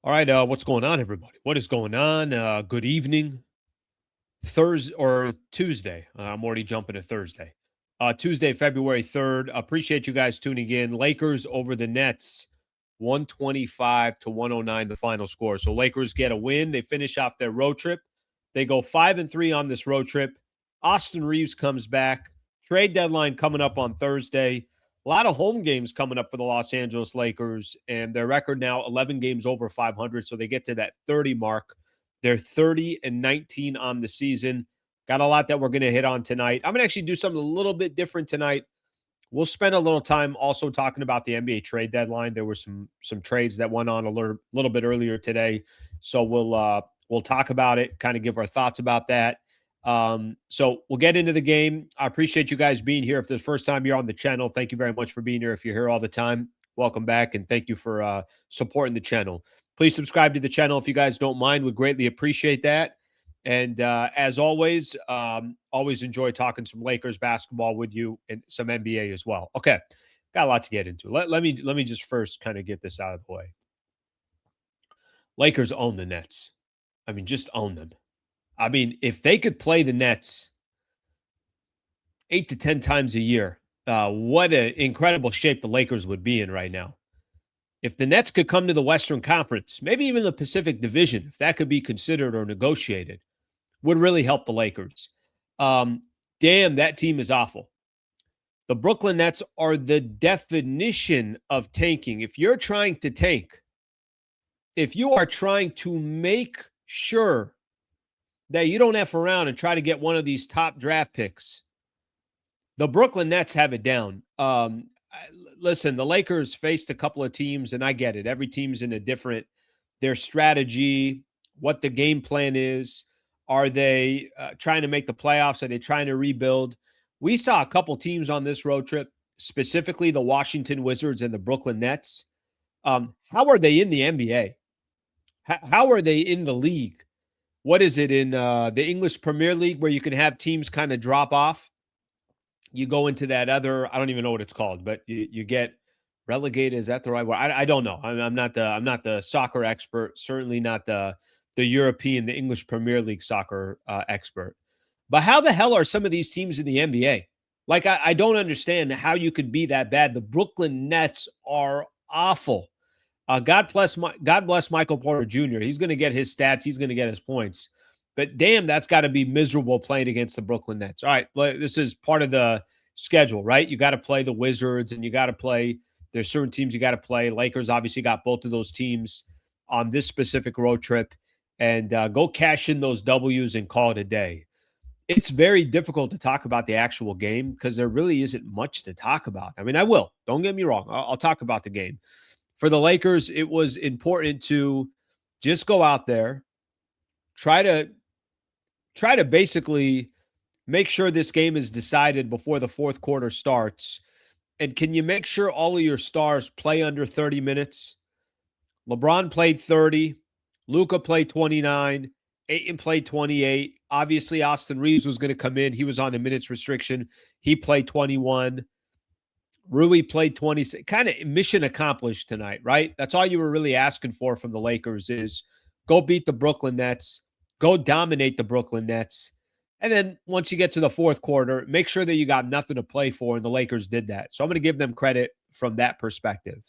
All right, what's going on, everybody? What is going on? Good evening, Thursday or Tuesday. I'm already jumping to Thursday. Tuesday, February 3rd. Appreciate you guys tuning in. Lakers over the Nets, 125 to 109, the final score. So Lakers get a win. They finish off their road trip. They go 5-3 on this road trip. Austin Reaves comes back. Trade deadline coming up on Thursday. A lot of home games coming up for the Los Angeles Lakers, and their record now 11 games over 500, so they get to that 30 mark. They're 30-19 on the season. Got a lot that we're going to hit on tonight. I'm going to actually do something a little bit different tonight. We'll spend a little time also talking about the NBA trade deadline. There were some trades that went on a little bit earlier today, so we'll talk about it, kind of give our thoughts about that. So we'll get into the game. I appreciate you guys being here. If this is the first time you're on the channel, thank you very much for being here. If you're here all the time, welcome back, and thank you for supporting the channel. Please subscribe to the channel if you guys don't mind. Would greatly appreciate that. And as always, always enjoy talking some Lakers basketball with you and some NBA as well. Okay, got a lot to get into. Let me just first kind of get this out of the way. Lakers own the Nets. I mean, just own them. I mean, if they could play the Nets 8 to 10 times a year, what an incredible shape the Lakers would be in right now. If the Nets could come to the Western Conference, maybe even the Pacific Division, if that could be considered or negotiated, would really help the Lakers. Damn, that team is awful. The Brooklyn Nets are the definition of tanking. If you're trying to tank, if you are trying to make sure that you don't F around and try to get one of these top draft picks, the Brooklyn Nets have it down. Listen, the Lakers faced a couple of teams, and I get it. Every team's in a different, their strategy, what the game plan is. Are they trying to make the playoffs? Are they trying to rebuild? We saw a couple teams on this road trip, specifically the Washington Wizards and the Brooklyn Nets. How are they in the NBA? How are they in the league? What is it in the English Premier League where you can have teams kind of drop off? You go into that other, I don't even know what it's called, but you get relegated. Is that the right word? I don't know. I'm not the soccer expert. Certainly not the European, the English Premier League soccer expert. But how the hell are some of these teams in the NBA? Like, I don't understand how you could be that bad. The Brooklyn Nets are awful. God bless Michael Porter Jr. He's going to get his stats. He's going to get his points. But damn, that's got to be miserable playing against the Brooklyn Nets. All right, this is part of the schedule, right? You got to play the Wizards, and you got to play. There's certain teams you got to play. Lakers obviously got both of those teams on this specific road trip, and go cash in those W's and call it a day. It's very difficult to talk about the actual game because there really isn't much to talk about. I mean, I will. Don't get me wrong. I'll talk about the game. For the Lakers, it was important to just go out there, try to basically make sure this game is decided before the fourth quarter starts. And can you make sure all of your stars play under 30 minutes? LeBron played 30. Luka played 29. Ayton played 28. Obviously, Austin Reaves was going to come in. He was on a minutes restriction. He played 21. Rui played 26. Kind of mission accomplished tonight, right? That's all you were really asking for from the Lakers is go beat the Brooklyn Nets. Go dominate the Brooklyn Nets. And then once you get to the fourth quarter, make sure that you got nothing to play for, and the Lakers did that. So I'm going to give them credit from that perspective.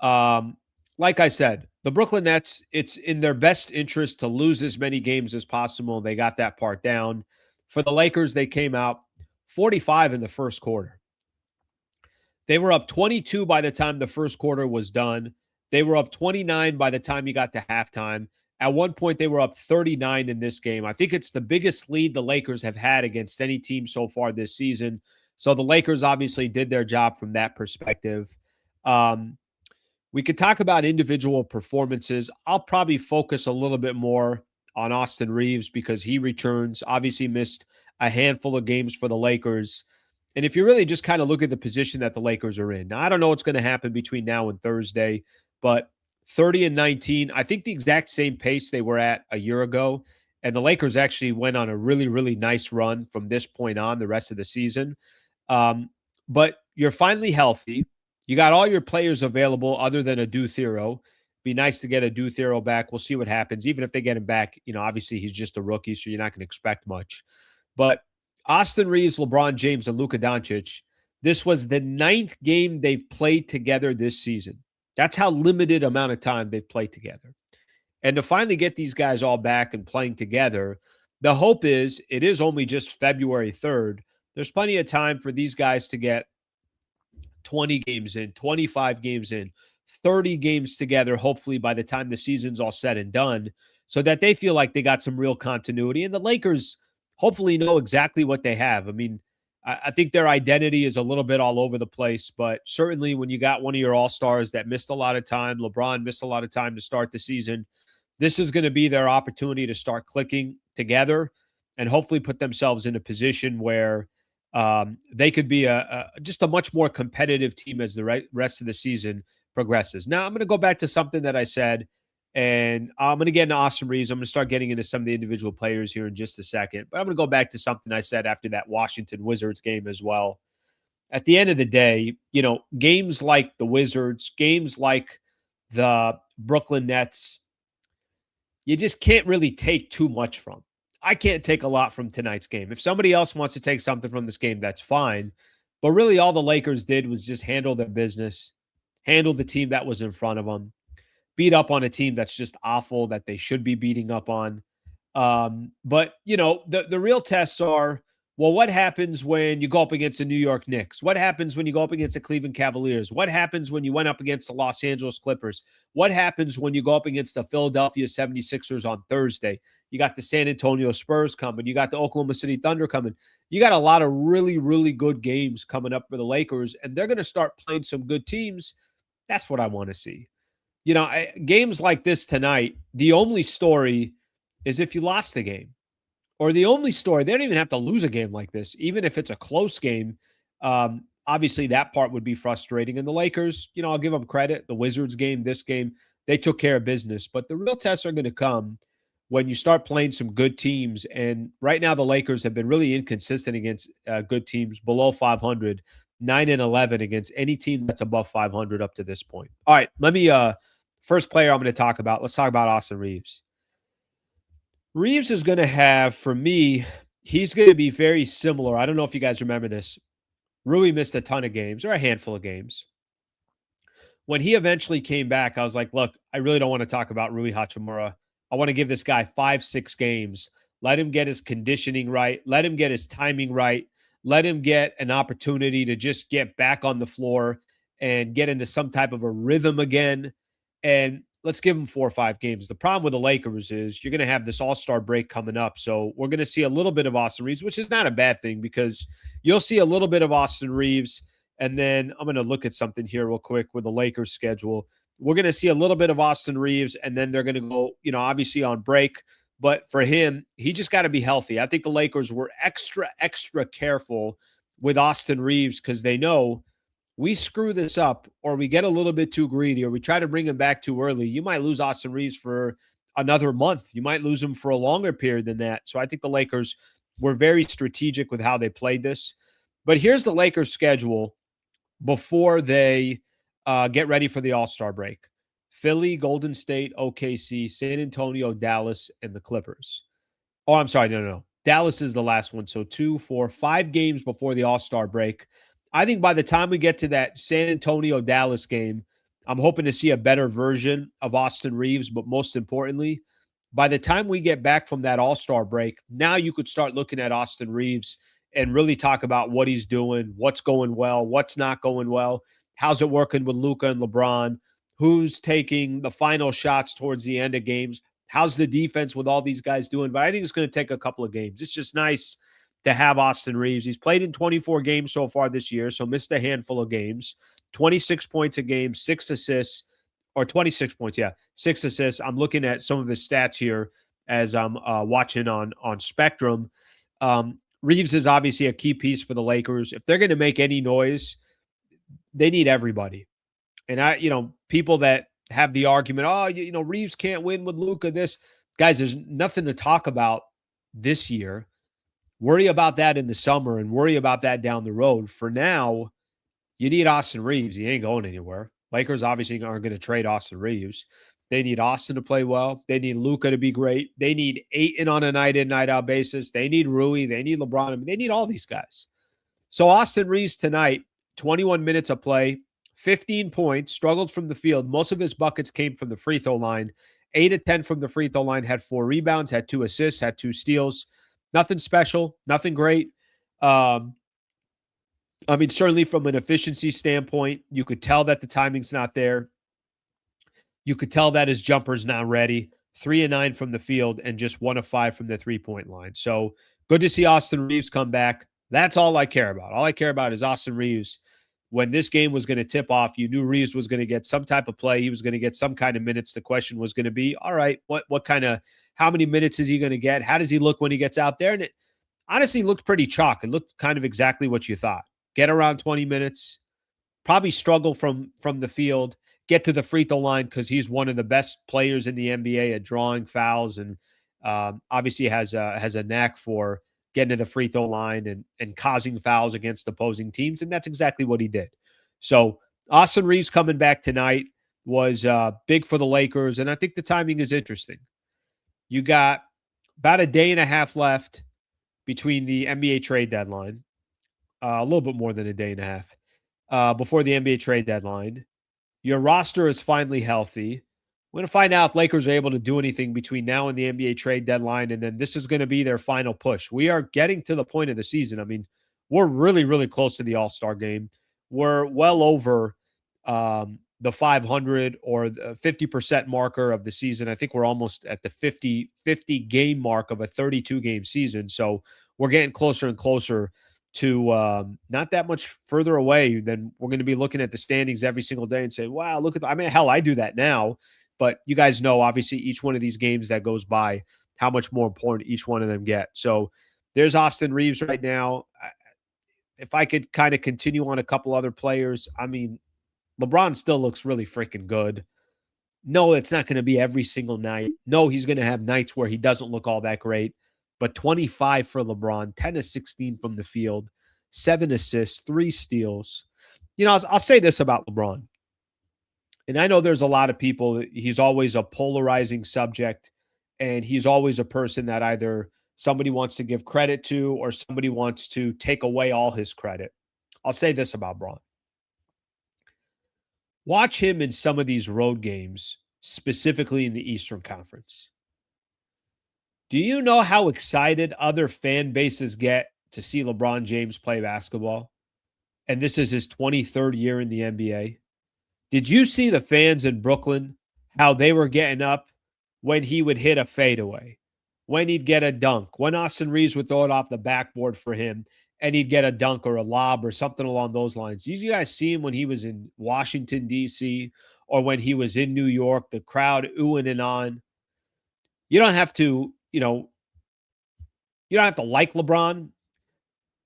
Like I said, the Brooklyn Nets, it's in their best interest to lose as many games as possible. They got that part down. For the Lakers, they came out 45 in the first quarter. They were up 22 by the time the first quarter was done. They were up 29 by the time you got to halftime. At one point, they were up 39 in this game. I think it's the biggest lead the Lakers have had against any team so far this season. So the Lakers obviously did their job from that perspective. We could talk about individual performances. I'll probably focus a little bit more on Austin Reaves because he returns, obviously missed a handful of games for the Lakers. And if you really just kind of look at the position that the Lakers are in, now I don't know what's going to happen between now and Thursday, but 30-19, I think the exact same pace they were at a year ago. And the Lakers actually went on a really, really nice run from this point on the rest of the season. But you're finally healthy. You got all your players available other than Adu Thero. Be nice to get a Duthero back. We'll see what happens. Even if they get him back, obviously he's just a rookie, so you're not going to expect much. But Austin Reaves, LeBron James, and Luka Doncic, this was the 9th game they've played together this season. That's how limited amount of time they've played together. And to finally get these guys all back and playing together, the hope is it is only just February 3rd. There's plenty of time for these guys to get 20 games in, 25 games in, 30 games together, hopefully by the time the season's all said and done, so that they feel like they got some real continuity. And the Lakers hopefully know exactly what they have. I mean, I think their identity is a little bit all over the place, but certainly when you got one of your all-stars that missed a lot of time, LeBron missed a lot of time to start the season, this is going to be their opportunity to start clicking together and hopefully put themselves in a position where they could be just a much more competitive team as the rest of the season progresses. Now, I'm going to go back to something that I said, and I'm going to get into Austin Reaves. I'm going to start getting into some of the individual players here in just a second, but I'm going to go back to something I said after that Washington Wizards game as well. At the end of the day, games like the Wizards, games like the Brooklyn Nets, you just can't really take too much from. I can't take a lot from tonight's game. If somebody else wants to take something from this game, that's fine. But really, all the Lakers did was just handle their business, handle the team that was in front of them, beat up on a team that's just awful that they should be beating up on. But the real tests are, well, what happens when you go up against the New York Knicks? What happens when you go up against the Cleveland Cavaliers? What happens when you went up against the Los Angeles Clippers? What happens when you go up against the Philadelphia 76ers on Thursday? You got the San Antonio Spurs coming. You got the Oklahoma City Thunder coming. You got a lot of really, really good games coming up for the Lakers, and they're going to start playing some good teams. That's what I want to see. Games like this tonight, the only story is if you lost the game. Or the only story, they don't even have to lose a game like this. Even if it's a close game, obviously that part would be frustrating. And the Lakers, I'll give them credit. The Wizards game, this game, they took care of business. But the real tests are going to come when you start playing some good teams. And right now the Lakers have been really inconsistent against good teams below 500, 9-11 against any team that's above 500 up to this point. All right, let me first player I'm going to talk about. Let's talk about Austin Reaves. Reaves is going to have, for me, he's going to be very similar. I don't know if you guys remember this. Rui missed a ton of games, or a handful of games. When he eventually came back, I was like, look, I really don't want to talk about Rui Hachimura. I want to give this guy 5-6 games. Let him get his conditioning right. Let him get his timing right. Let him get an opportunity to just get back on the floor and get into some type of a rhythm again. And let's give them 4 or 5 games. The problem with the Lakers is you're going to have this all-star break coming up. So we're going to see a little bit of Austin Reaves, which is not a bad thing because you'll see a little bit of Austin Reaves. And then I'm going to look at something here real quick with the Lakers schedule. We're going to see a little bit of Austin Reaves, and then they're going to go, obviously on break. But for him, he just got to be healthy. I think the Lakers were extra, extra careful with Austin Reaves because they know we screw this up or we get a little bit too greedy or we try to bring him back too early, you might lose Austin Reaves for another month. You might lose him for a longer period than that. So I think the Lakers were very strategic with how they played this. But here's the Lakers schedule before they get ready for the All-Star break. Philly, Golden State, OKC, San Antonio, Dallas, and the Clippers. Oh, I'm sorry. No. Dallas is the last one. So 2, 4, 5 games before the All-Star break. I think by the time we get to that San Antonio-Dallas game, I'm hoping to see a better version of Austin Reaves. But most importantly, by the time we get back from that All-Star break, now you could start looking at Austin Reaves and really talk about what he's doing, what's going well, what's not going well, how's it working with Luka and LeBron, who's taking the final shots towards the end of games, how's the defense with all these guys doing. But I think it's going to take a couple of games. It's just nice to have Austin Reaves. He's played in 24 games so far this year, so missed a handful of games. 26 points a game, 6 assists, or 26 points, 6 assists. I'm looking at some of his stats here as I'm watching on Spectrum. Reaves is obviously a key piece for the Lakers. If they're going to make any noise, they need everybody. And people that have the argument, Reaves can't win with Luka. This, guys, there's nothing to talk about this year. Worry about that in the summer and worry about that down the road. For now, you need Austin Reaves. He ain't going anywhere. Lakers obviously aren't going to trade Austin Reaves. They need Austin to play well. They need Luka to be great. They need Ayton on a night in, night out basis. They need Rui. They need LeBron. I mean, they need all these guys. So Austin Reaves tonight, 21 minutes of play, 15 points, struggled from the field. Most of his buckets came from the free throw line. 8 of 10 from the free throw line, had 4 rebounds, had 2 assists, had 2 steals. Nothing special, nothing great. I mean, certainly from an efficiency standpoint, you could tell that the timing's not there. You could tell that his jumper's not ready. 3 of 9 from the field and just 1 of 5 from the three-point line. So good to see Austin Reaves come back. That's all I care about. All I care about is Austin Reaves. When this game was going to tip off, you knew Reaves was going to get some type of play. He was going to get some kind of minutes. The question was going to be, all right, how many minutes is he going to get? How does he look when he gets out there? And it honestly looked pretty chalk. It looked kind of exactly what you thought. Get around 20 minutes, probably struggle from the field, get to the free throw line because he's one of the best players in the NBA at drawing fouls, and obviously has a knack for getting to the free throw line and causing fouls against opposing teams, and that's exactly what he did. So Austin Reaves coming back tonight was big for the Lakers, and I think the timing is interesting. You got about a day and a half left between the NBA trade deadline, a little bit more than a day and a half before the NBA trade deadline. Your roster is finally healthy. We're going to find out if Lakers are able to do anything between now and the NBA trade deadline, and then this is going to be their final push. We are getting to the point of the season. I mean, we're really, really close to the All-Star game. We're well over the 500 or the 50% marker of the season. I think we're almost at the 50 game mark of a 32-game season. So we're getting closer and closer to not that much further away than we're going to be looking at the standings every single day and say, wow, look at I mean, hell, I do that now. But you guys know, obviously, each one of these games that goes by, how much more important each one of them get. So there's Austin Reaves right now. If I could kind of continue on a couple other players, I mean, LeBron still looks really freaking good. No, it's not going to be every single night. No, he's going to have nights where he doesn't look all that great. But 25 for LeBron, 10 of 16 from the field, 7 assists, 3 steals. You know, I'll say this about LeBron. And I know there's a lot of people, he's always a polarizing subject, and he's always a person that either somebody wants to give credit to or somebody wants to take away all his credit. I'll say this about Braun. Watch him in some of these road games, specifically in the Eastern Conference. Do you know how excited other fan bases get to see LeBron James play basketball? And this is his 23rd year in the NBA. Did you see the fans in Brooklyn, how they were getting up when he would hit a fadeaway, when he'd get a dunk, when Austin Reaves would throw it off the backboard for him and he'd get a dunk or a lob or something along those lines? Did you guys see him when he was in Washington, D.C., or when he was in New York, the crowd oohing and on? You don't have to, you don't have to like LeBron,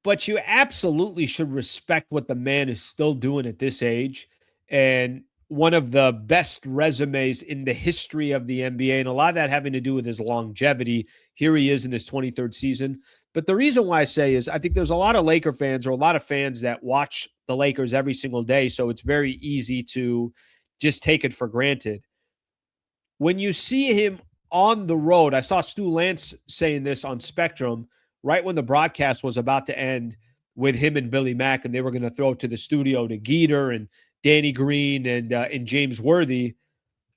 but you absolutely should respect what the man is still doing at this age. And one of the best resumes in the history of the NBA, and a lot of that having to do with his longevity. Here he is in his 23rd season. But the reason why I say is I think there's a lot of Laker fans or a lot of fans that watch the Lakers every single day, so it's very easy to just take it for granted. When you see him on the road, I saw Stu Lance saying this on Spectrum right when the broadcast was about to end with him and Billy Mack, and they were going to throw it to the studio to Geeter and Danny Green and James Worthy.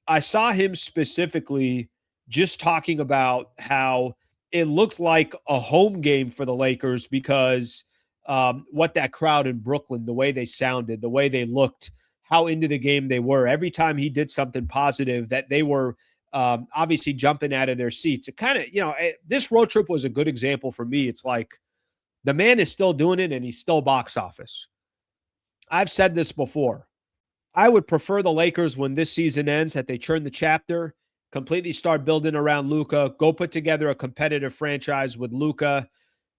I saw him specifically just talking about how it looked like a home game for the Lakers because what that crowd in Brooklyn, the way they sounded, the way they looked, how into the game they were. Every time he did something positive, that they were obviously jumping out of their seats. It kind of, this road trip was a good example for me. It's like the man is still doing it and he's still box office. I've said this before. I would prefer the Lakers when this season ends that they turn the chapter, completely start building around Luka, go put together a competitive franchise with Luka,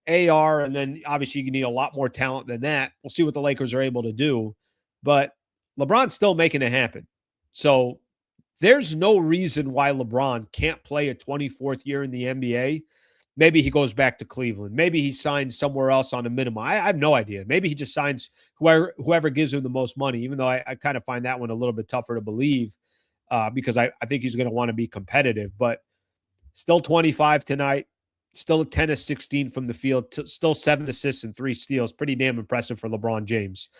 AR, and then obviously you need a lot more talent than that. We'll see what the Lakers are able to do. But LeBron's still making it happen. So there's no reason why LeBron can't play a 24th year in the NBA. Maybe he goes back to Cleveland. Maybe he signs somewhere else on a minimum. I have no idea. Maybe he just signs whoever gives him the most money, even though I kind of find that one a little bit tougher to believe. because I think he's going to want to be competitive. But still 25 tonight, still 10 of 16 from the field, still 7 assists and 3 steals. Pretty damn impressive for LeBron James.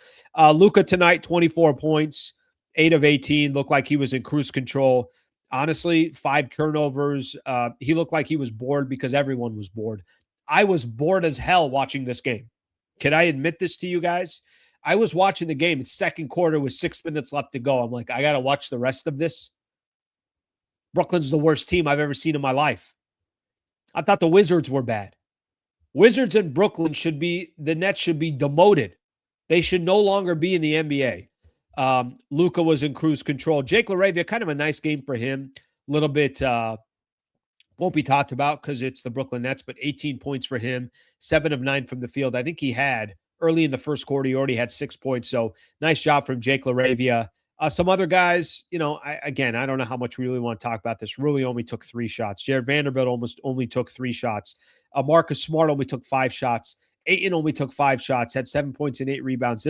Luka tonight, 24 points, 8 of 18. Looked like he was in cruise control. Honestly, 5 turnovers. He looked like he was bored because everyone was bored. I was bored as hell watching this game. Can I admit this to you guys? I was watching the game. It's second quarter with 6 minutes left to go. I'm like, I got to watch the rest of this. Brooklyn's the worst team I've ever seen in my life. I thought the Wizards were bad. Wizards and Brooklyn the Nets should be demoted. They should no longer be in the NBA. Luka was in cruise control. Jake LaRavia, kind of a nice game for him. A little bit won't be talked about because it's the Brooklyn Nets, but 18 points for him, 7 of 9 from the field. I think he had early in the first quarter, he already had 6 points. So nice job from Jake LaRavia. Some other guys, I don't know how much we really want to talk about this. Rui only took 3 shots. Jared Vanderbilt almost only took 3 shots. Marcus Smart only took 5 shots. Ayton only took 5 shots, had 7 points and 8 rebounds.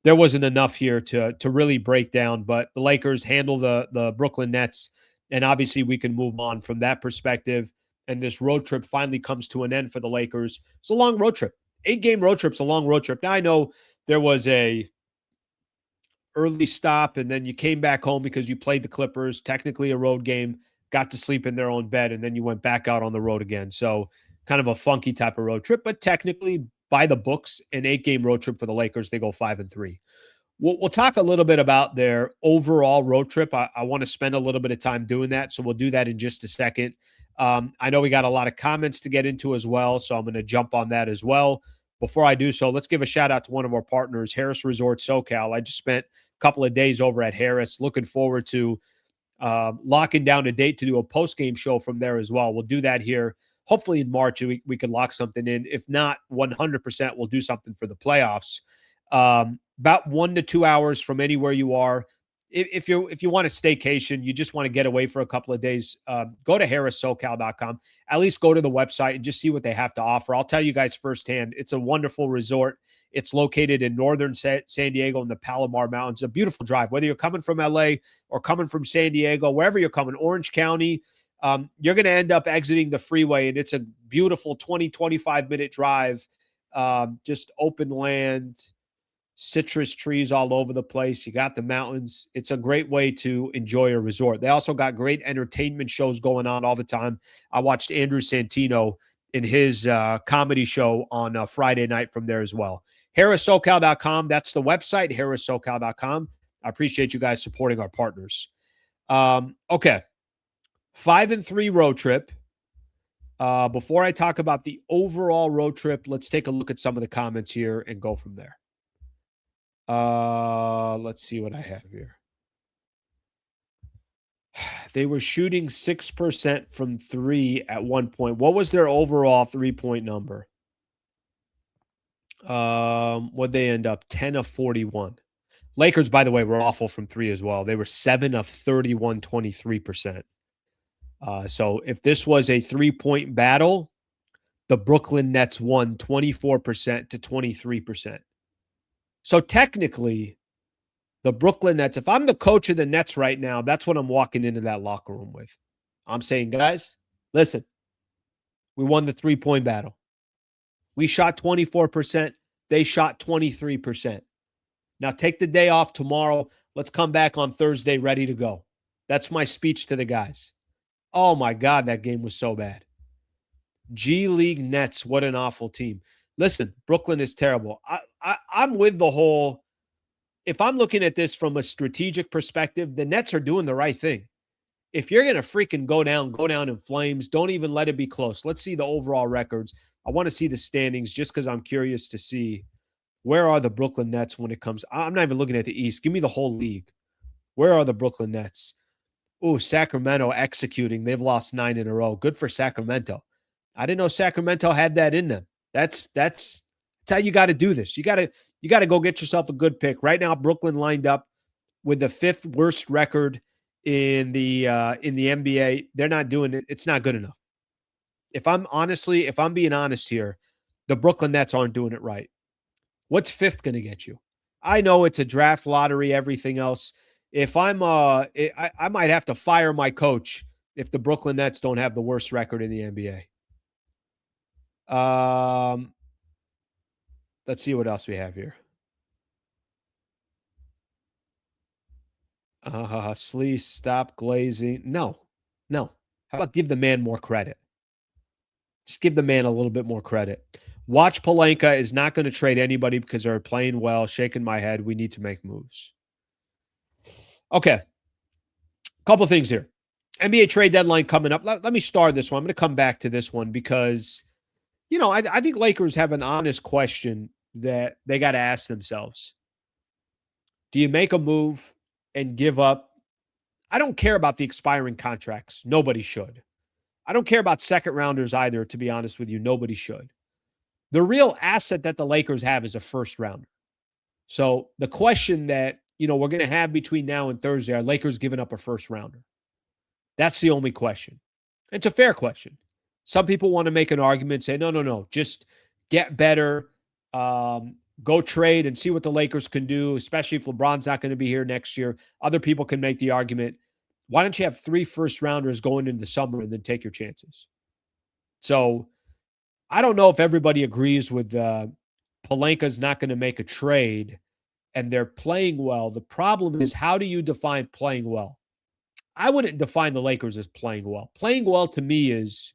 There wasn't enough here to really break down, but the Lakers handle the Brooklyn Nets, and obviously we can move on from that perspective. And this road trip finally comes to an end for the Lakers. It's a long road trip. 8-game road trip's a long road trip. Now I know there was a early stop, and then you came back home because you played the Clippers, technically a road game, got to sleep in their own bed, and then you went back out on the road again. So kind of a funky type of road trip, but technically by the books, an 8-game road trip for the Lakers. They go 5-3. We'll talk a little bit about their overall road trip. I want to spend a little bit of time doing that, so we'll do that in just a second. I know we got a lot of comments to get into as well, so I'm going to jump on that as well. Before I do so, let's give a shout out to one of our partners, Harris Resort SoCal. I just spent a couple of days over at Harris. Looking forward to locking down a date to do a post-game show from there as well. We'll do that here. Hopefully in March, we could lock something in. If not, 100% we'll do something for the playoffs. About 1 to 2 hours from anywhere you are. If you want a staycation, you just want to get away for a couple of days, go to harrissocal.com. At least go to the website and just see what they have to offer. I'll tell you guys firsthand, it's a wonderful resort. It's located in northern San Diego in the Palomar Mountains. A beautiful drive. Whether you're coming from LA or coming from San Diego, wherever you're coming, Orange County, you're going to end up exiting the freeway, and it's a beautiful 20, 25-minute drive, just open land, citrus trees all over the place. You got the mountains. It's a great way to enjoy a resort. They also got great entertainment shows going on all the time. I watched Andrew Santino in his comedy show on Friday night from there as well. HarrisSoCal.com. That's the website, HarrisSoCal.com. I appreciate you guys supporting our partners. Okay. 5-3 road trip. Before I talk about the overall road trip, let's take a look at some of the comments here and go from there. Let's see what I have here. They were shooting 6% from 3 at one point. What was their overall 3-point number? What'd they end up? 10 of 41. Lakers, by the way, were awful from 3 as well. They were 7 of 31, 23%. So if this was a 3-point battle, the Brooklyn Nets won 24% to 23%. So technically, the Brooklyn Nets, if I'm the coach of the Nets right now, that's what I'm walking into that locker room with. I'm saying, guys, listen, we won the 3-point battle. We shot 24%. They shot 23%. Now take the day off tomorrow. Let's come back on Thursday ready to go. That's my speech to the guys. Oh, my God, that game was so bad. G League Nets, what an awful team. Listen, Brooklyn is terrible. I'm with the whole, if I'm looking at this from a strategic perspective, the Nets are doing the right thing. If you're going to freaking go down in flames. Don't even let it be close. Let's see the overall records. I want to see the standings just because I'm curious to see where are the Brooklyn Nets when it comes. I'm not even looking at the East. Give me the whole league. Where are the Brooklyn Nets? Oh, Sacramento executing. They've lost 9 in a row. Good for Sacramento. I didn't know Sacramento had that in them. That's how you got to do this. You got to go get yourself a good pick. Right now, Brooklyn lined up with the 5th worst record in the NBA. They're not doing it. It's not good enough. If I'm being honest here, the Brooklyn Nets aren't doing it right. What's 5th going to get you? I know it's a draft lottery, everything else. If I might have to fire my coach if the Brooklyn Nets don't have the worst record in the NBA. Let's see what else we have here. Slee, stop glazing. No, no. How about give the man more credit? Just give the man a little bit more credit. Watch Pelinka is not going to trade anybody because they're playing well. Shaking my head. We need to make moves. Okay. Couple things here. NBA trade deadline coming up. Let me start this one. I'm going to come back to this one because, I think Lakers have an honest question that they got to ask themselves. Do you make a move and give up? I don't care about the expiring contracts. Nobody should. I don't care about second rounders either, to be honest with you. Nobody should. The real asset that the Lakers have is a first rounder. So the question that, we're going to have between now and Thursday, are Lakers giving up a first rounder? That's the only question. It's a fair question. Some people want to make an argument, say, no, just get better, go trade and see what the Lakers can do, especially if LeBron's not going to be here next year. Other people can make the argument, why don't you have 3 first rounders going into the summer and then take your chances? So I don't know if everybody agrees with Pelinka's not going to make a trade and they're playing well. The problem is, how do you define playing well? I wouldn't define the Lakers as playing well. Playing well to me is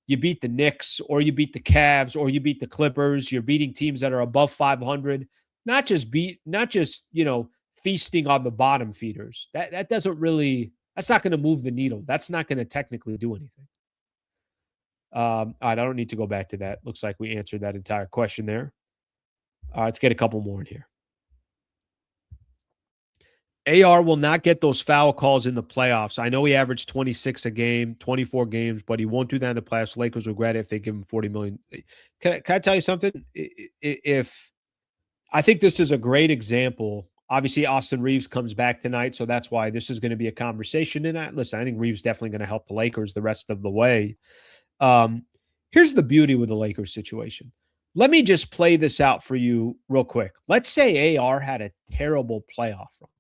you beat the Knicks or you beat the Cavs or you beat the Clippers. You're beating teams that are above 500, not just feasting on the bottom feeders. That doesn't really, that's not going to move the needle. That's not going to technically do anything. All right, I don't need to go back to that. Looks like we answered that entire question there. Let's get a couple more in here. AR will not get those foul calls in the playoffs. I know he averaged 26 a game, 24 games, but he won't do that in the playoffs. Lakers regret it if they give him $40 million. Can I tell you something? If I think this is a great example. Obviously, Austin Reaves comes back tonight, so that's why this is going to be a conversation. And listen, I think Reaves definitely going to help the Lakers the rest of the way. Here's the beauty with the Lakers situation. Let me just play this out for you real quick. Let's say AR had a terrible playoff run,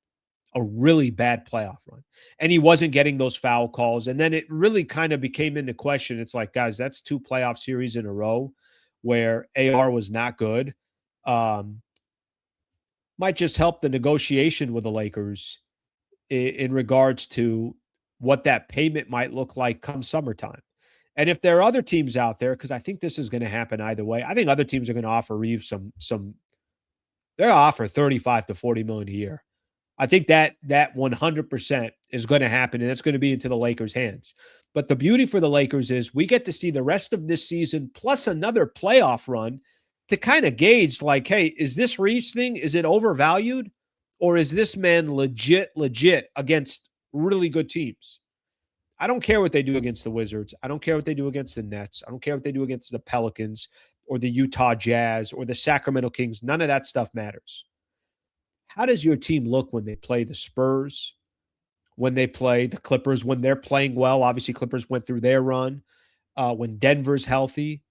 a really bad playoff run, and he wasn't getting those foul calls. And then it really kind of became into question. It's like, guys, that's 2 playoff series in a row where AR was not good. Might just help the negotiation with the Lakers in regards to what that payment might look like come summertime. And if there are other teams out there, because I think this is going to happen either way, I think other teams are going to offer Reeves some. They're going to offer 35 to 40 million a year. I think that 100% is going to happen, and it's going to be into the Lakers' hands. But the beauty for the Lakers is we get to see the rest of this season plus another playoff run to kind of gauge, like, hey, is this Reeves thing, is it overvalued? Or is this man legit against really good teams? I don't care what they do against the Wizards. I don't care what they do against the Nets. I don't care what they do against the Pelicans or the Utah Jazz or the Sacramento Kings. None of that stuff matters. How does your team look when they play the Spurs, when they play the Clippers, when they're playing well? Obviously, Clippers went through their run. When Denver's healthy,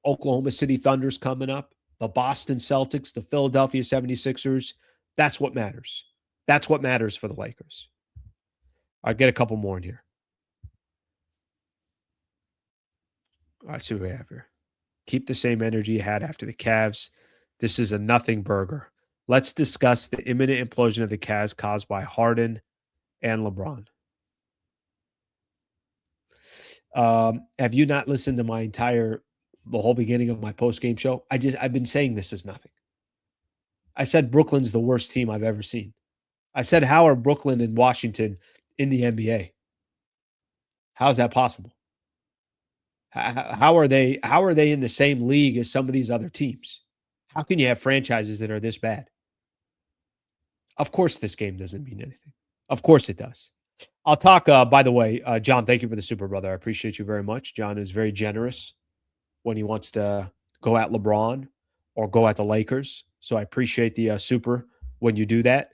Oklahoma City Thunder's coming up, the Boston Celtics, the Philadelphia 76ers. That's what matters. That's what matters for the Lakers. I'll get a couple more in here. All right, see what we have here. Keep the same energy you had after the Cavs. This is a nothing burger. Let's discuss the imminent implosion of the Cavs caused by Harden and LeBron. Have you not listened to the whole beginning of my post-game show? I've been saying this is nothing. I said Brooklyn's the worst team I've ever seen. I said, how are Brooklyn and Washington in the NBA? How is that possible? How are they in the same league as some of these other teams? How can you have franchises that are this bad? Of course, this game doesn't mean anything. Of course it does. I'll talk, by the way, John, thank you for the super, brother. I appreciate you very much. John is very generous when he wants to go at LeBron or go at the Lakers. So I appreciate the super when you do that.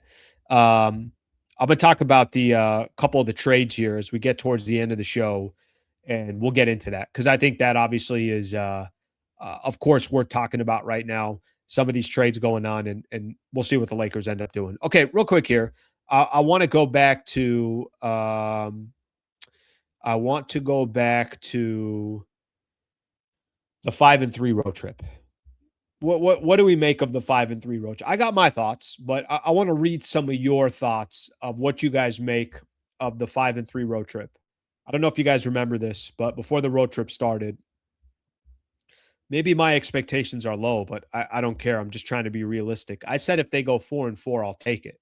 I'm going to talk about the couple of the trades here as we get towards the end of the show, and we'll get into that because I think that obviously is, of course, worth talking about right now. some of these trades going on, and we'll see what the Lakers end up doing. Okay, real quick here. I want to go back to the 5-3 road trip. What do we make of the 5-3 road trip? I got my thoughts, but I want to read some of your thoughts of what you guys make of the 5-3 road trip. I don't know if you guys remember this, but before the road trip started, maybe my expectations are low, but I don't care. I'm just trying to be realistic. I said if they go 4-4, I'll take it.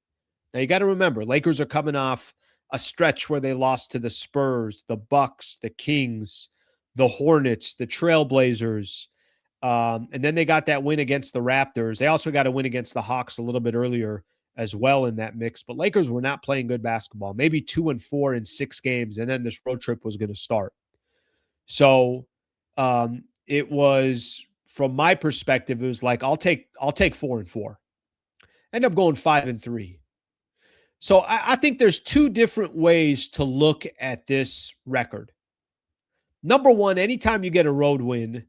Now you got to remember, Lakers are coming off a stretch where they lost to the Spurs, the Bucks, the Kings, the Hornets, the Trailblazers, and then they got that win against the Raptors. They also got a win against the Hawks a little bit earlier as well in that mix. But Lakers were not playing good basketball. Maybe 2-4 in 6 games, and then this road trip was going to start. So it was, from my perspective, it was like I'll take 4-4. End up going 5-3. So I think there's 2 different ways to look at this record. Number one, anytime you get a road win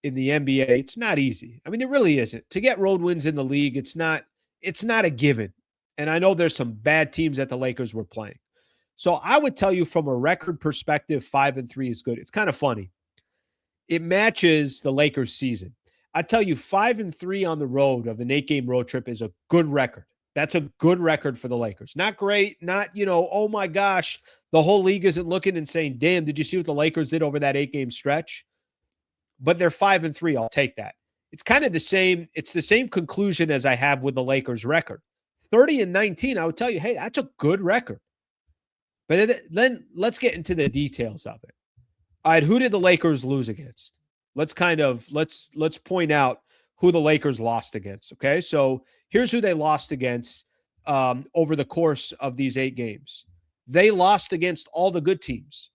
in the NBA, it's not easy. I mean, it really isn't. To get road wins in the league, it's not a given. And I know there's some bad teams that the Lakers were playing. So I would tell you from a record perspective, 5-3 is good. It's kind of funny. It matches the Lakers season. I tell you, 5-3 on the road of an 8-game road trip is a good record. That's a good record for the Lakers. Not great, not, oh my gosh, the whole league isn't looking and saying, damn, did you see what the Lakers did over that 8-game stretch? But they're 5-3. I'll take that. It's kind of the same. It's the same conclusion as I have with the Lakers record. 30-19, I would tell you, hey, that's a good record. But then let's get into the details of it. All right, who did the Lakers lose against? Let's point out who the Lakers lost against. Okay, so here's who they lost against over the course of these 8 games. They lost against all the good teams.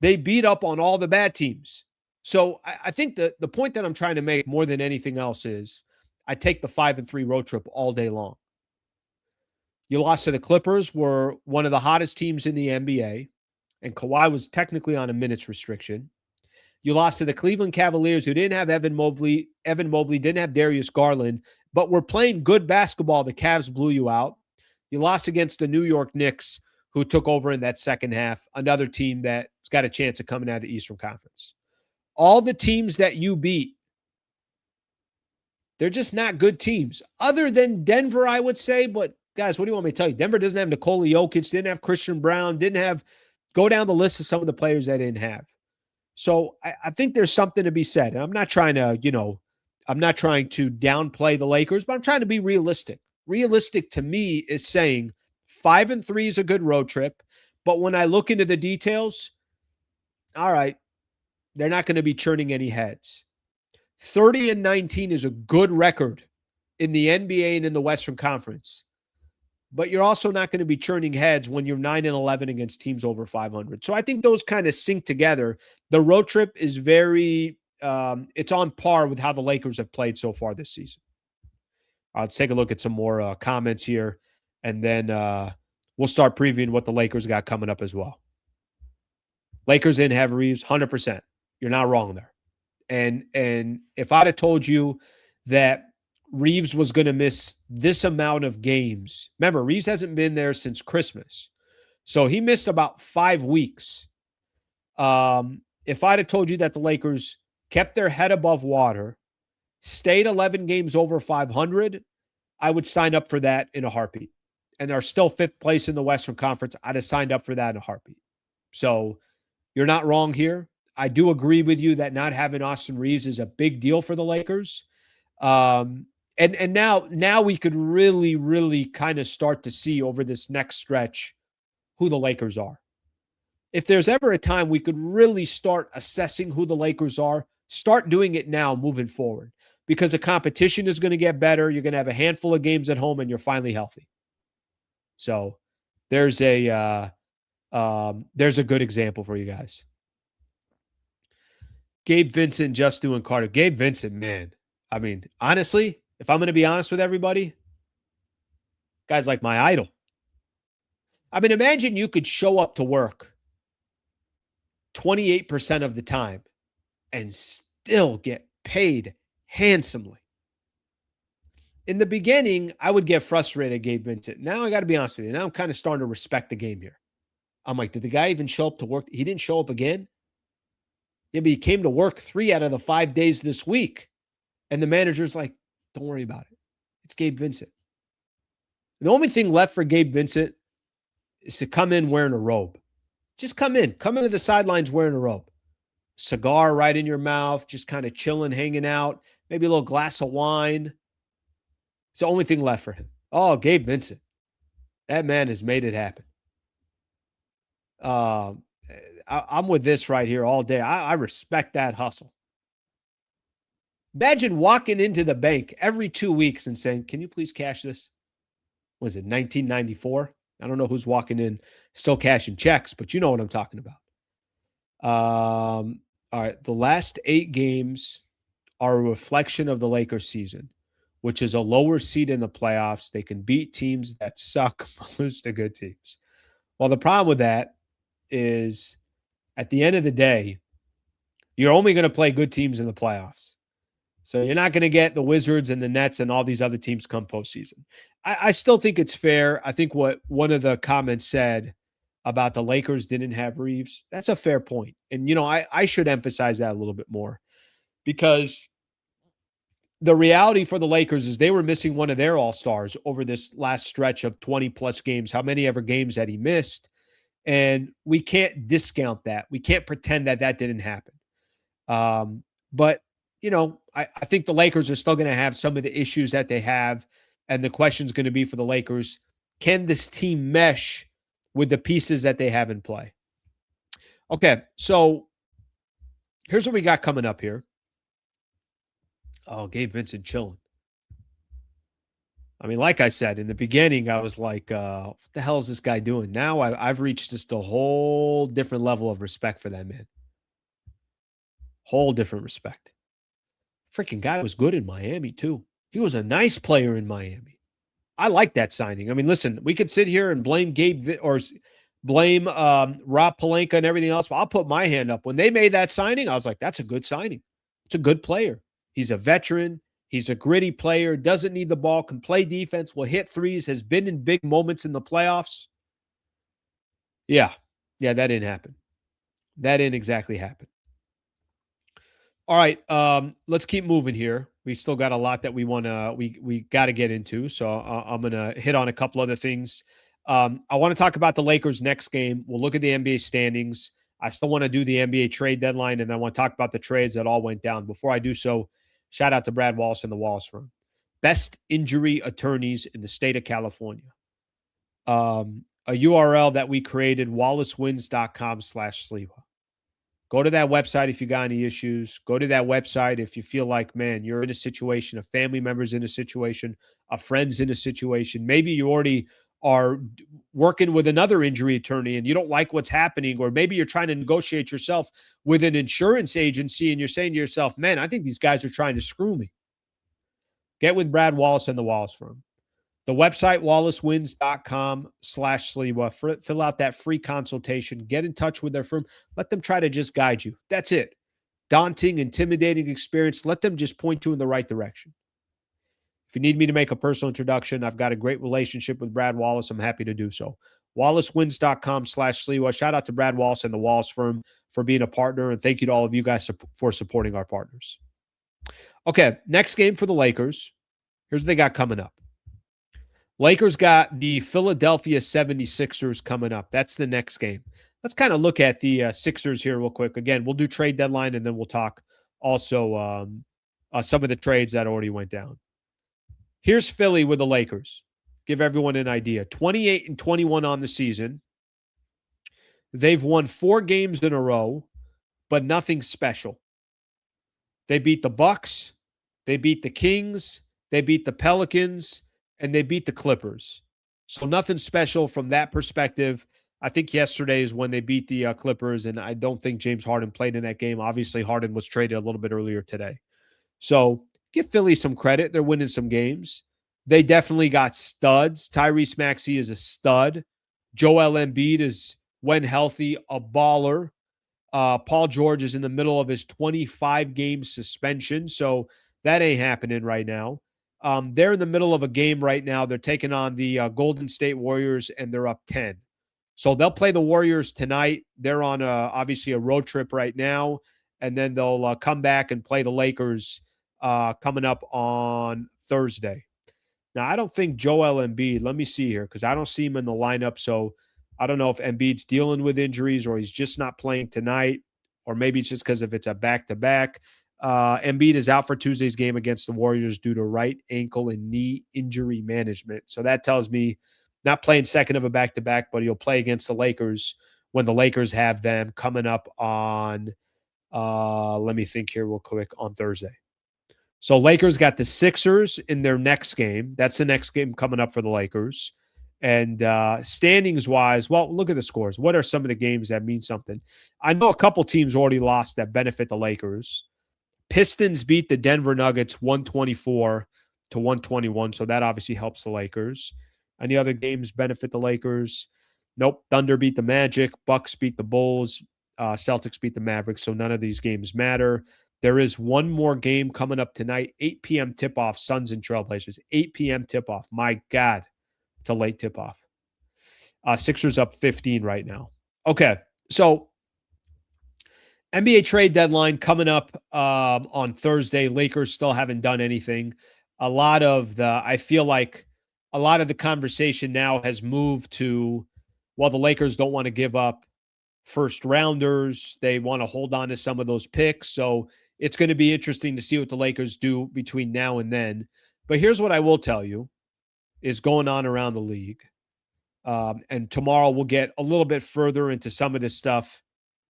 They beat up on all the bad teams. So I think the point that I'm trying to make more than anything else is I take the 5-3 road trip all day long. You lost to the Clippers, were one of the hottest teams in the NBA, and Kawhi was technically on a minutes restriction. You lost to the Cleveland Cavaliers, who didn't have Evan Mobley, didn't have Darius Garland, but were playing good basketball. The Cavs blew you out. You lost against the New York Knicks, who took over in that second half, another team that's got a chance of coming out of the Eastern Conference. All the teams that you beat, they're just not good teams. Other than Denver, I would say, but guys, what do you want me to tell you? Denver doesn't have Nikola Jokic, didn't have Christian Brown, didn't have, go down the list of some of the players that didn't have. So I think there's something to be said. And I'm not trying to downplay the Lakers, but I'm trying to be realistic. Realistic to me is saying 5-3 is a good road trip. But when I look into the details, all right, they're not going to be churning any heads. 30-19 is a good record in the NBA and in the Western Conference. But you're also not going to be churning heads when you're 9-11 against teams over 500. So I think those kind of sync together. The road trip is very, it's on par with how the Lakers have played so far this season. Let's take a look at some more comments here, and then we'll start previewing what the Lakers got coming up as well. Lakers didn't have Reaves, 100%. You're not wrong there. And if I'd have told you that Reaves was going to miss this amount of games. Remember, Reaves hasn't been there since Christmas. So he missed about 5 weeks. If I'd have told you that the Lakers kept their head above water, stayed 11 games over 500, I would sign up for that in a heartbeat. And are still 5th place in the Western Conference, I'd have signed up for that in a heartbeat. So you're not wrong here. I do agree with you that not having Austin Reaves is a big deal for the Lakers. And now we could really, really kind of start to see over this next stretch who the Lakers are. If there's ever a time we could really start assessing who the Lakers are, start doing it now moving forward, because the competition is going to get better. You're going to have a handful of games at home and you're finally healthy. So there's a good example for you guys. Gabe Vincent, just doing Carter. Gabe Vincent, man. I mean, honestly, if I'm going to be honest with everybody, guy's like my idol. I mean, imagine you could show up to work 28% of the time and still get paid handsomely. In the beginning, I would get frustrated at Gabe Vincent. Now I got to be honest with you. Now I'm kind of starting to respect the game here. I'm like, did the guy even show up to work? He didn't show up again. Yeah, but he came to work 3 out of the 5 days this week. And the manager's like, don't worry about it. It's Gabe Vincent. The only thing left for Gabe Vincent is to come in wearing a robe. Just come in. Come into the sidelines wearing a robe. Cigar right in your mouth, just kind of chilling, hanging out, maybe a little glass of wine. It's the only thing left for him. Oh, Gabe Vincent. That man has made it happen. I'm with this right here all day. I respect that hustle. Imagine walking into the bank every 2 weeks and saying, can you please cash this? Was it 1994? I don't know who's walking in still cashing checks, but you know what I'm talking about. All right. The last 8 games are a reflection of the Lakers season, which is a lower seed in the playoffs. They can beat teams that suck, but lose to good teams. Well, the problem with that is at the end of the day, you're only going to play good teams in the playoffs. So you're not going to get the Wizards and the Nets and all these other teams come postseason. I still think it's fair. I think what one of the comments said about the Lakers didn't have Reaves, that's a fair point. And, I should emphasize that a little bit more because the reality for the Lakers is they were missing one of their all-stars over this last stretch of 20-plus games. How many ever games that he missed? And we can't discount that. We can't pretend that didn't happen. But I think the Lakers are still going to have some of the issues that they have. And the question is going to be for the Lakers, can this team mesh with the pieces that they have in play? Okay, so here's what we got coming up here. Oh, Gabe Vincent chilling. I mean, like I said, in the beginning, I was like, what the hell is this guy doing? Now I've reached just a whole different level of respect for that man. Whole different respect. Freaking guy was good in Miami, too. He was a nice player in Miami. I like that signing. I mean, listen, we could sit here and blame Gabe or blame Rob Pelinka and everything else, but I'll put my hand up. When they made that signing, I was like, that's a good signing. It's a good player. He's a veteran. He's a gritty player, doesn't need the ball, can play defense, will hit threes, has been in big moments in the playoffs. Yeah, that didn't happen. That didn't exactly happen. All right, let's keep moving here. We still got a lot that we want to we got to get into, so I'm gonna hit on a couple other things. I want to talk about the Lakers' next game. We'll look at the NBA standings. I still want to do the NBA trade deadline, and I want to talk about the trades that all went down. Before I do so, shout out to Brad Wallace and the Wallace Firm, best injury attorneys in the state of California. A URL that we created, wallacewins.com/Sliwa. Go to that website if you got any issues. Go to that website if you feel like, man, you're in a situation, a family member's in a situation, a friend's in a situation. Maybe you already are working with another injury attorney and you don't like what's happening, or maybe you're trying to negotiate yourself with an insurance agency and you're saying to yourself, man, I think these guys are trying to screw me. Get with Brad Wallace and the Wallace Firm. The website, wallacewins.com/Sliwa. Fill out that free consultation. Get in touch with their firm. Let them try to just guide you. That's it. Daunting, intimidating experience. Let them just point you in the right direction. If you need me to make a personal introduction, I've got a great relationship with Brad Wallace. I'm happy to do so. wallacewins.com/Sliwa. Shout out to Brad Wallace and the Wallace Firm for being a partner. And thank you to all of you guys for supporting our partners. Okay, next game for the Lakers. Here's what they got coming up. Lakers got the Philadelphia 76ers coming up. That's the next game. Let's kind of look at the Sixers here real quick. Again, we'll do trade deadline, and then we'll talk also some of the trades that already went down. Here's Philly with the Lakers. Give everyone an idea. 28-21 on the season. They've won 4 games in a row, but nothing special. They beat the Bucks. They beat the Kings. They beat the Pelicans. And they beat the Clippers. So nothing special from that perspective. I think yesterday is when they beat the Clippers, and I don't think James Harden played in that game. Obviously, Harden was traded a little bit earlier today. So give Philly some credit. They're winning some games. They definitely got studs. Tyrese Maxey is a stud. Joel Embiid is, when healthy, a baller. Paul George is in the middle of his 25-game suspension, so that ain't happening right now. They're in the middle of a game right now. They're taking on the Golden State Warriors, and they're up 10. So they'll play the Warriors tonight. They're on obviously a road trip right now, and then they'll come back and play the Lakers coming up on Thursday. Now, I don't think Joel Embiid, let me see here, because I don't see him in the lineup. So I don't know if Embiid's dealing with injuries or he's just not playing tonight, or maybe it's just because if it's a back-to-back. Embiid is out for Tuesday's game against the Warriors due to right ankle and knee injury management. So that tells me not playing second of a back-to-back, but he'll play against the Lakers when the Lakers have them coming up on, let me think here real quick, on Thursday. So Lakers got the Sixers in their next game. That's the next game coming up for the Lakers. And standings wise, well, look at the scores. What are some of the games that mean something? I know a couple teams already lost that benefit the Lakers. Pistons beat the Denver Nuggets 124 to 121. So that obviously helps the Lakers. Any other games benefit the Lakers? Nope. Thunder beat the Magic. Bucks beat the Bulls. Celtics beat the Mavericks. So none of these games matter. There is one more game coming up tonight, 8 p.m. tip-off, Suns and Trailblazers. 8 p.m. tip-off. My God, it's a late tip-off. Sixers up 15 right now. Okay, so NBA trade deadline coming up on Thursday. Lakers still haven't done anything. I feel like a lot of the conversation now has moved to, well, the Lakers don't want to give up first rounders. They want to hold on to some of those picks. So it's going to be interesting to see what the Lakers do between now and then. But here's what I will tell you is going on around the league. And tomorrow we'll get a little bit further into some of this stuff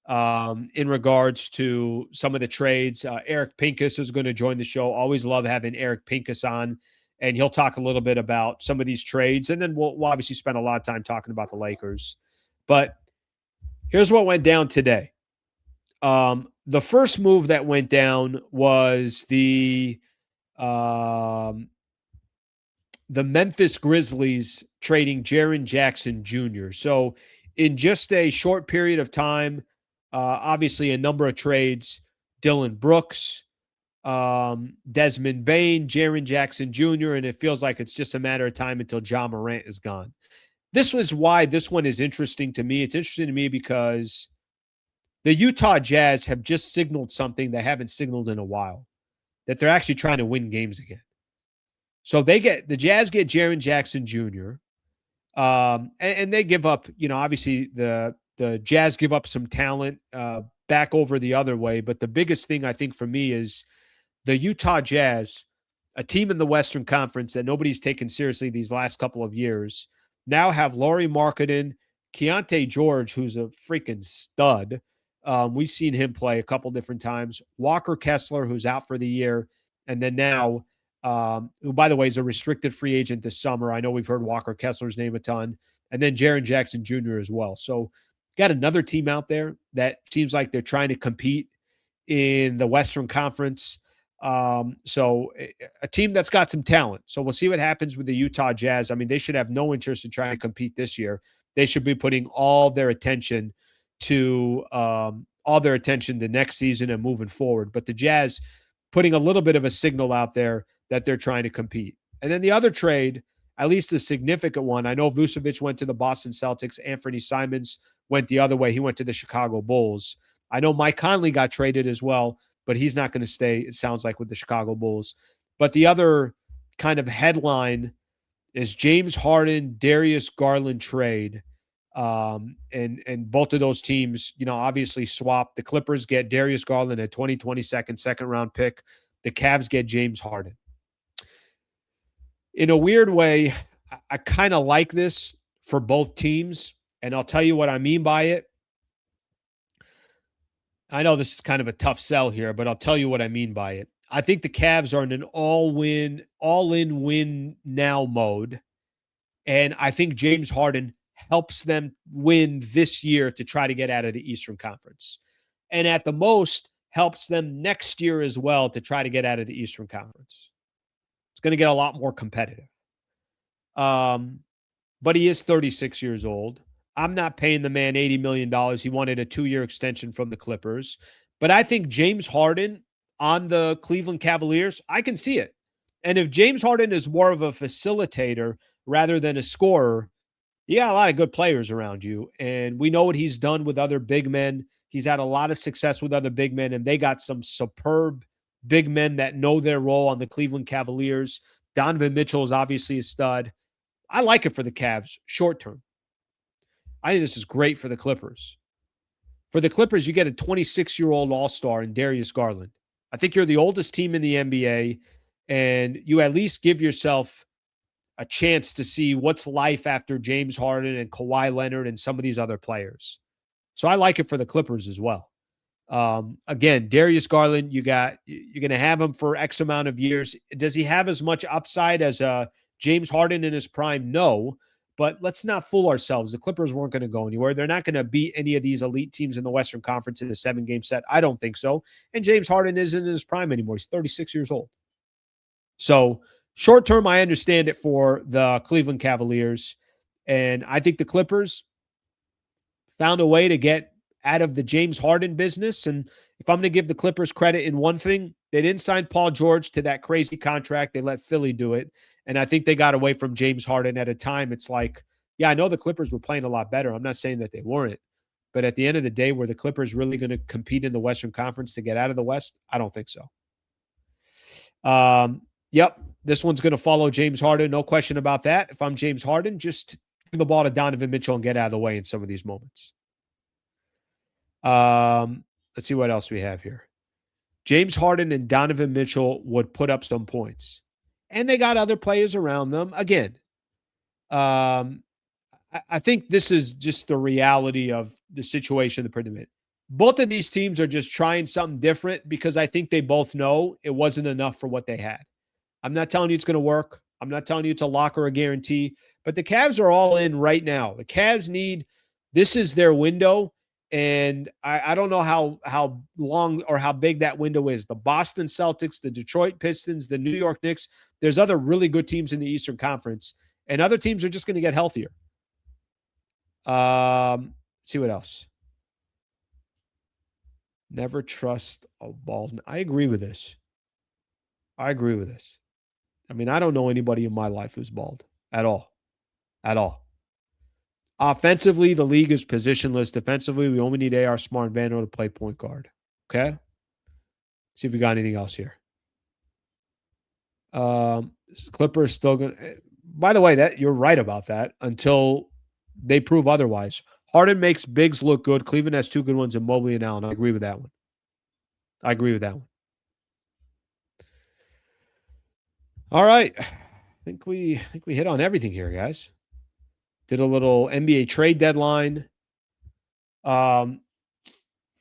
in regards to some of the trades. Eric Pincus is going to join the show. Always love having Eric Pincus on. And he'll talk a little bit about some of these trades. And then we'll obviously spend a lot of time talking about the Lakers. But here's what went down today. The first move that went down was the Memphis Grizzlies trading Jaren Jackson Jr. So in just a short period of time, obviously a number of trades, Dylan Brooks, Desmond Bane, Jaren Jackson Jr., and it feels like it's just a matter of time until Ja Morant is gone. This was why this one is interesting to me. It's interesting to me because the Utah Jazz have just signaled something they haven't signaled in a while, that they're actually trying to win games again. So the Jazz get Jaren Jackson Jr., and they give up, obviously the Jazz give up some talent back over the other way. But the biggest thing I think for me is the Utah Jazz, a team in the Western Conference that nobody's taken seriously these last couple of years, now have Lauri Markkanen, Keontae George, who's a freaking stud. We've seen him play a couple different times. Walker Kessler, who's out for the year. And then now, who, by the way, is a restricted free agent this summer. I know we've heard Walker Kessler's name a ton. And then Jaren Jackson Jr. as well. So got another team out there that seems like they're trying to compete in the Western Conference. So a team that's got some talent. So we'll see what happens with the Utah Jazz. I mean, they should have no interest in trying to compete this year. They should be putting all their attention to next season and moving forward. But the Jazz putting a little bit of a signal out there that they're trying to compete. And then the other trade, at least the significant one, I know Vucevic went to the Boston Celtics. Anthony Simons went the other way. He went to the Chicago Bulls. I know Mike Conley got traded as well, but he's not going to stay, it sounds like, with the Chicago Bulls. But the other kind of headline is James Harden, Darius Garland trade. And both of those teams, obviously swap. The Clippers get Darius Garland, a 2022 second-round pick. The Cavs get James Harden. In a weird way, I kind of like this for both teams, and I'll tell you what I mean by it. I know this is kind of a tough sell here, but I'll tell you what I mean by it. I think the Cavs are in an all-in win now mode, and I think James Harden helps them win this year to try to get out of the Eastern Conference. And at the most, helps them next year as well to try to get out of the Eastern Conference. It's going to get a lot more competitive. But he is 36 years old. I'm not paying the man $80 million. He wanted a 2-year extension from the Clippers. But I think James Harden on the Cleveland Cavaliers, I can see it. And if James Harden is more of a facilitator rather than a scorer, you got a lot of good players around you. And we know what he's done with other big men. He's had a lot of success with other big men, and they got some superb big men that know their role on the Cleveland Cavaliers. Donovan Mitchell is obviously a stud. I like it for the Cavs short term. I think this is great for the Clippers. For the Clippers, you get a 26-year-old all-star in Darius Garland. I think you're the oldest team in the NBA, and you at least give yourself a chance to see what's life after James Harden and Kawhi Leonard and some of these other players. So I like it for the Clippers as well. Again, Darius Garland, you're going to have him for X amount of years. Does he have as much upside as James Harden in his prime? No, but let's not fool ourselves. The Clippers weren't going to go anywhere. They're not going to beat any of these elite teams in the Western Conference in a 7-game set. I don't think so. And James Harden isn't in his prime anymore. He's 36 years old. So short term, I understand it for the Cleveland Cavaliers. And I think the Clippers found a way to get out of the James Harden business. And if I'm going to give the Clippers credit in one thing, they didn't sign Paul George to that crazy contract. They let Philly do it. And I think they got away from James Harden at a time. It's like, yeah, I know the Clippers were playing a lot better. I'm not saying that they weren't. But at the end of the day, were the Clippers really going to compete in the Western Conference to get out of the West? I don't think so. Yep, this one's going to follow James Harden. No question about that. If I'm James Harden, just give the ball to Donovan Mitchell and get out of the way in some of these moments. Let's see what else we have here. James Harden and Donovan Mitchell would put up some points. And they got other players around them. Again, I think this is just the reality of the situation, the predicament. Both of these teams are just trying something different because I think they both know it wasn't enough for what they had. I'm not telling you it's going to work. I'm not telling you it's a lock or a guarantee, but the Cavs are all in right now. The Cavs need, this is their window. And I don't know how long or how big that window is. The Boston Celtics, the Detroit Pistons, the New York Knicks, there's other really good teams in the Eastern Conference, and other teams are just going to get healthier. See what else. Never trust a bald. I agree with this. I mean, I don't know anybody in my life who's bald at all. At all. Offensively, the league is positionless. Defensively, we only need A.R. Smart and Vando to play point guard. Okay? See if we got anything else here. Clippers still going to. By the way, that you're right about that until they prove otherwise. Harden makes bigs look good. Cleveland has two good ones in Mobley and Allen. I agree with that one. All right. I think we hit on everything here, guys. Did a little NBA trade deadline. I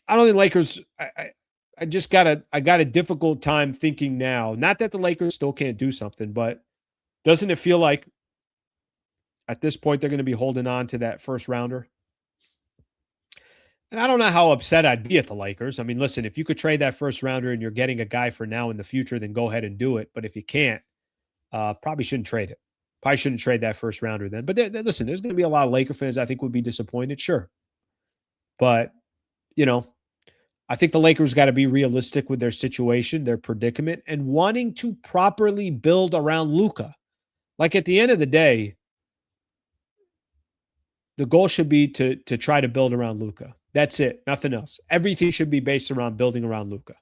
don't think Lakers. I just got a difficult time thinking now. Not that the Lakers still can't do something, but doesn't it feel like at this point they're going to be holding on to that first rounder? And I don't know how upset I'd be at the Lakers. I mean, listen, if you could trade that first rounder and you're getting a guy for now in the future, then go ahead and do it. But if you can't, probably shouldn't trade it. Probably shouldn't trade that first rounder then. But listen, there's going to be a lot of Laker fans I think would be disappointed, sure. But, I think the Lakers got to be realistic with their situation, their predicament, and wanting to properly build around Luka. Like at the end of the day, the goal should be to try to build around Luka. That's it. Nothing else. Everything should be based around building around Luka.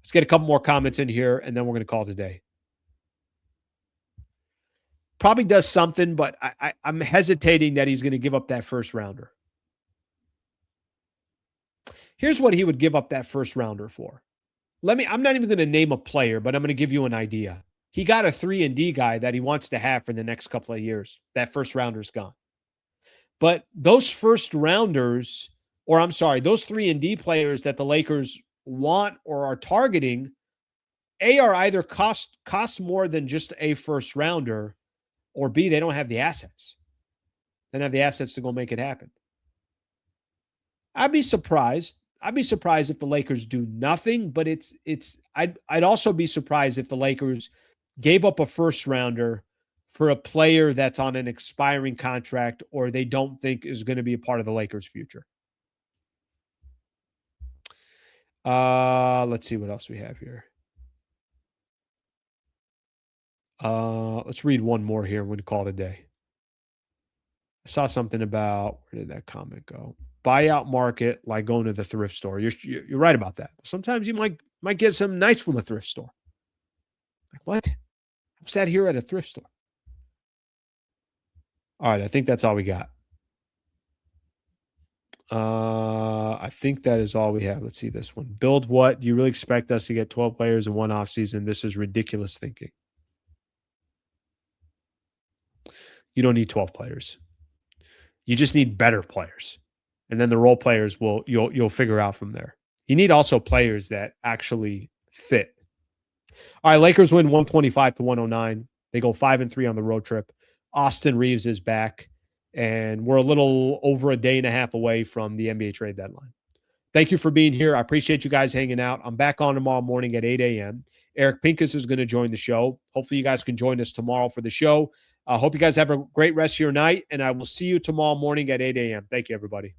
Let's get a couple more comments in here, and then we're going to call it a day. Probably does something, but I'm hesitating that he's going to give up that first rounder. Here's what he would give up that first rounder for. I'm not even going to name a player, but I'm going to give you an idea. He got a 3-and-D guy that he wants to have for the next couple of years. That first rounder's gone. But those first rounders, or I'm sorry, those 3-and-D players that the Lakers want or are targeting, are either cost more than just a first rounder, or B, they don't have the assets. They don't have the assets to go make it happen. I'd be surprised if the Lakers do nothing, but I'd also be surprised if the Lakers gave up a first rounder for a player that's on an expiring contract or they don't think is going to be a part of the Lakers' future. Let's see what else we have here. Let's read one more here and we'll call it a day. I saw something about, where did that comment go? Buyout market, like going to the thrift store. You're right about that. Sometimes you might get something nice from a thrift store. Like, what? I'm sat here at a thrift store. All right, I think that's all we got. I think that is all we have. Let's see this one. Build what? Do you really expect us to get 12 players in one offseason? This is ridiculous thinking. You don't need 12 players. You just need better players. And then the role players you'll figure out from there. You need also players that actually fit. All right, Lakers win 125 to 109. They go 5-3 on the road trip. Austin Reaves is back, and we're a little over a day and a half away from the NBA trade deadline. Thank you for being here. I appreciate you guys hanging out. I'm back on tomorrow morning at 8 a.m. Eric Pincus is going to join the show. Hopefully you guys can join us tomorrow for the show. I hope you guys have a great rest of your night, and I will see you tomorrow morning at 8 a.m. Thank you, everybody.